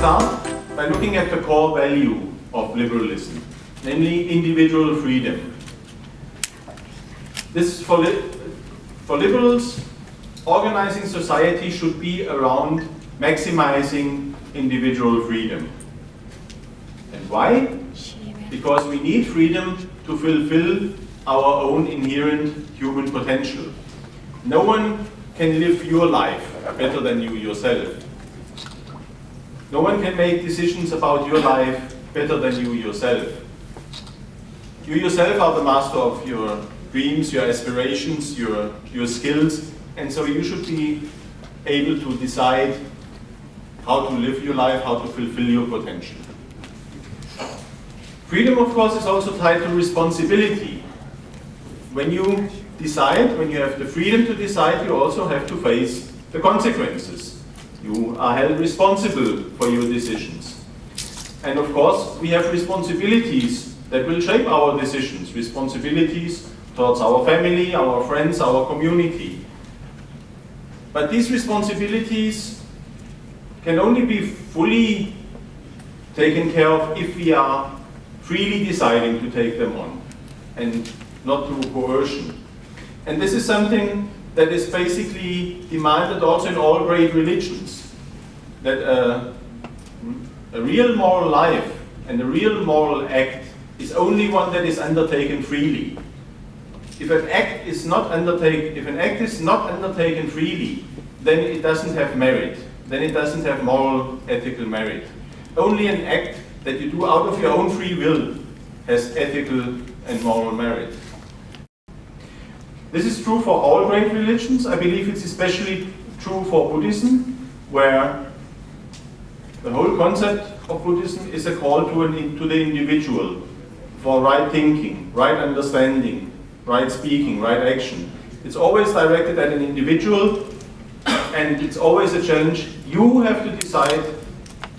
start by looking at the core value of liberalism, namely individual freedom. This for liberals, organizing society should be around maximizing individual freedom. And why? Because we need freedom to fulfill our own inherent human potential. No one can live your life better than you yourself. No one can make decisions about your life better than you yourself. You yourself are the master of your dreams, your aspirations, your skills, and so you should be able to decide how to live your life, how to fulfill your potential. Freedom, of course, is also tied to responsibility. When you decide, when you have the freedom to decide, you also have to face the consequences. You are held responsible for your decisions. And of course, we have responsibilities that will shape our decisions, responsibilities towards our family, our friends, our community. But these responsibilities can only be fully taken care of if we are freely deciding to take them on and not through coercion. And this is something that is basically demanded also in all great religions, that a real moral life and a real moral act is only one that is undertaken freely. If an act is not undertaken freely, then it doesn't have merit. Then it doesn't have moral, ethical merit. Only an act that you do out of your own free will has ethical and moral merit. This is true for all great religions. I believe it's especially true for Buddhism, where the whole concept of Buddhism is a call to the individual for right thinking, right understanding, right speaking, right action. It's always directed at an individual, and it's always a challenge. You have to decide,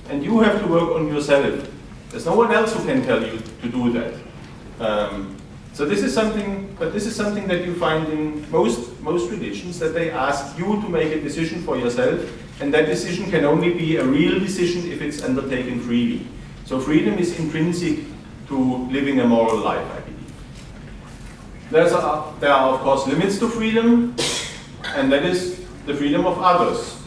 and you have to work on yourself. There's no one else who can tell you to do that. So this is something that you find in most religions, that they ask you to make a decision for yourself, and that decision can only be a real decision if it's undertaken freely. So freedom is intrinsic to living a moral life, I believe. There are of course limits to freedom, and that is the freedom of others.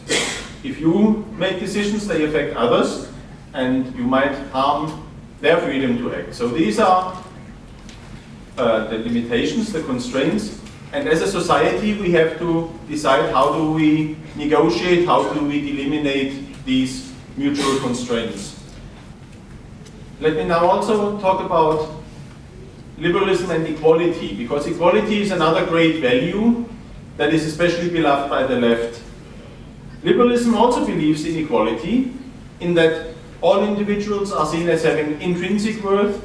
If you make decisions, they affect others, and you might harm their freedom to act. So these are the limitations, the constraints, and as a society we have to decide how do we negotiate, how do we eliminate these mutual constraints. Let me now also talk about liberalism and equality, because equality is another great value that is especially beloved by the left. Liberalism also believes in equality, in that all individuals are seen as having intrinsic worth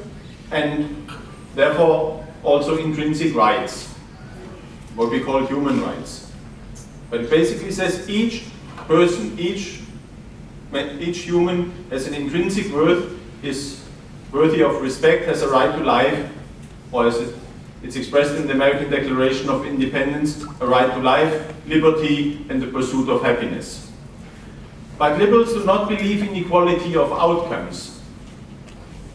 and therefore also intrinsic rights, what we call human rights. But it basically says each person, each human has an intrinsic worth, is worthy of respect, has a right to life, or as it's expressed in the American Declaration of Independence, a right to life, liberty, and the pursuit of happiness. But liberals do not believe in equality of outcomes.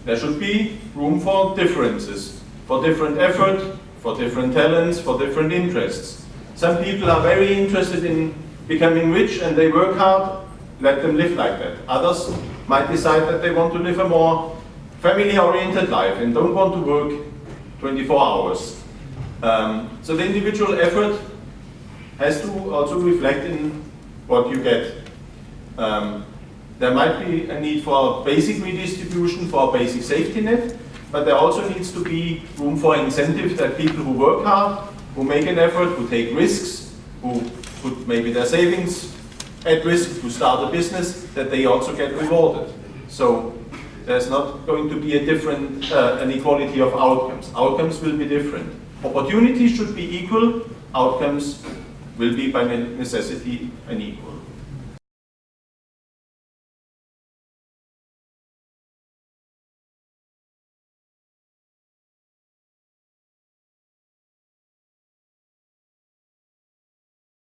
There should be room for differences, for different effort, for different talents, for different interests. Some people are very interested in becoming rich and they work hard, let them live like that. Others might decide that they want to live a more family-oriented life and don't want to work 24 hours. So the individual effort has to also reflect in what you get. There might be a need for a basic redistribution, for a basic safety net, but there also needs to be room for incentive that people who work hard, who make an effort, who take risks, who put maybe their savings at risk, who start a business, that they also get rewarded. So there's not going to be an equality of outcomes. Outcomes will be different. Opportunities should be equal, outcomes will be by necessity unequal.